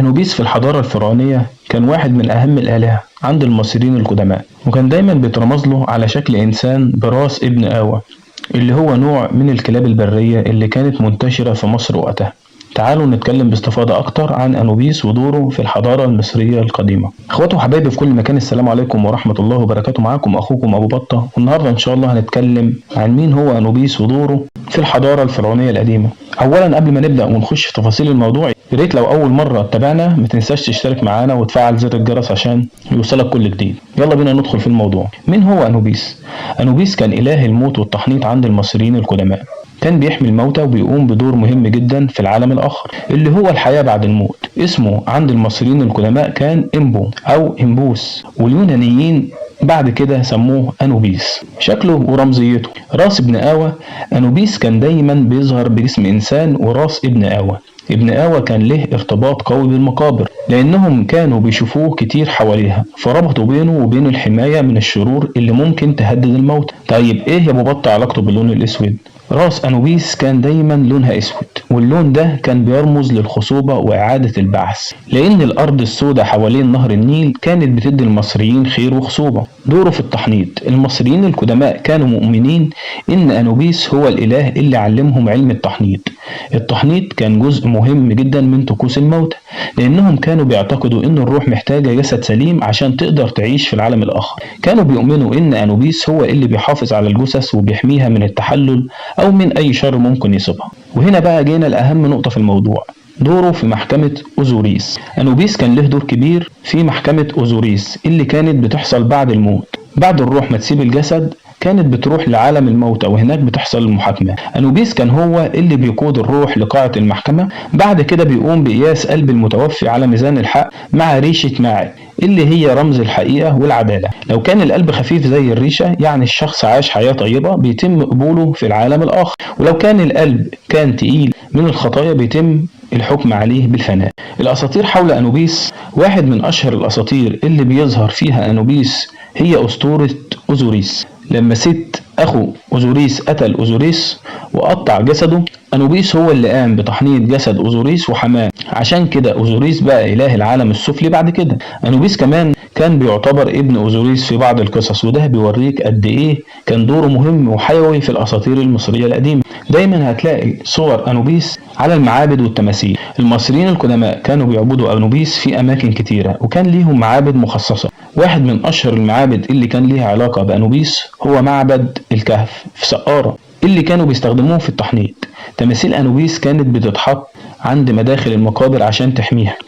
أنوبيس في الحضارة الفرعونية كان واحد من أهم الآلهة عند المصريين القدماء، وكان دايما بيترمز له على شكل إنسان براس ابن آوى، اللي هو نوع من الكلاب البرية اللي كانت منتشرة في مصر وقتها. تعالوا نتكلم باستفاضة أكتر عن أنوبيس ودوره في الحضارة المصرية القديمة. إخواتي وحبايبي في كل مكان، السلام عليكم ورحمة الله وبركاته. معاكم أخوكم أبو بطة، والنهاردة إن شاء الله هنتكلم عن مين هو أنوبيس ودوره في الحضارة الفرعونية القديمة. أولا قبل ما نبدأ ونخش في تفاصيل الموضوع، يا ريت لو أول مرة تتابعنا ما تنساش تشترك معانا وتفعل زر الجرس عشان يوصلك كل جديد. يلا بينا ندخل في الموضوع. مين هو أنوبيس؟ أنوبيس كان إله الموت والتحنيط عند المصريين القدماء. كان بيحمي الموتى وبيقوم بدور مهم جدا في العالم الآخر اللي هو الحياة بعد الموت. اسمه عند المصريين القدماء كان إمبو أو إمبوس، واليونانيين بعد كده سموه أنوبيس. شكله ورمزيته: راس ابن آوى. أنوبيس كان دايما بيظهر بجسم إنسان وراس ابن آوى. ابن آوى كان له ارتباط قوي بالمقابر لأنهم كانوا بيشوفوه كتير حواليها، فربطوا بينه وبين الحماية من الشرور اللي ممكن تهدد الموت. طيب إيه يا أبو بطة علاقته باللون الأسود؟ راس أنوبيس كان دايما لونها أسود، واللون ده كان بيرمز للخصوبة وإعادة البعث، لأن الأرض السوداء حوالين نهر النيل كانت بتدي المصريين خير وخصوبة. دوره في التحنيط: المصريين القدماء كانوا مؤمنين إن أنوبيس هو الإله اللي علمهم علم التحنيط. التحنيط كان جزء مهم جدا من طقوس الموتى، لأنهم كانوا بيعتقدوا إن الروح محتاجة جسد سليم عشان تقدر تعيش في العالم الآخر. كانوا بيؤمنوا إن أنوبيس هو اللي بيحافظ على الجثث وبيحميها من التحلل أو من أي شر ممكن يصيبها. وهنا بقى جينا لأهم نقطة في الموضوع: دوره في محكمة أوزوريس. أنوبيس كان له دور كبير في محكمة أوزوريس اللي كانت بتحصل بعد الموت. بعد الروح ما تسيب الجسد كانت بتروح لعالم الموتى، وهناك بتحصل المحاكمة. أنوبيس كان هو اللي بيقود الروح لقاعة المحكمة. بعد كده بيقوم بقياس قلب المتوفي على ميزان الحق مع ريشة ماعز اللي هي رمز الحقيقة والعدالة. لو كان القلب خفيف زي الريشة يعني الشخص عاش حياة طيبة بيتم قبوله في العالم الآخر، ولو كان القلب كان تقيل من الخطايا بيتم الحكم عليه بالفناء. الأساطير حول أنوبيس: واحد من أشهر الأساطير اللي بيظهر فيها أنوبيس هي أسطورة أوزوريس. لما ست أخو أوزوريس قتل أوزوريس وقطع جسده، أنوبيس هو اللي قام بتحنيط جسد أوزوريس وحماه، عشان كده أوزوريس بقى إله العالم السفلي بعد كده. أنوبيس كمان كان بيعتبر ابن أوزوريس في بعض القصص، وده بيوريك قد إيه كان دوره مهم وحيوي في الأساطير المصرية القديمة. دايما هتلاقي صور أنوبيس على المعابد والتماثيل. المصريين القدماء كانوا بيعبدوا أنوبيس في أماكن كتيرة، وكان ليهم معابد مخصصة. واحد من أشهر المعابد اللي كان ليها علاقة بأنوبيس هو معبد الكهف في سقارة اللي كانوا بيستخدموه في التحنيط. تماثيل أنوبيس كانت بتتحط عند مداخل المقابر عشان تحميها.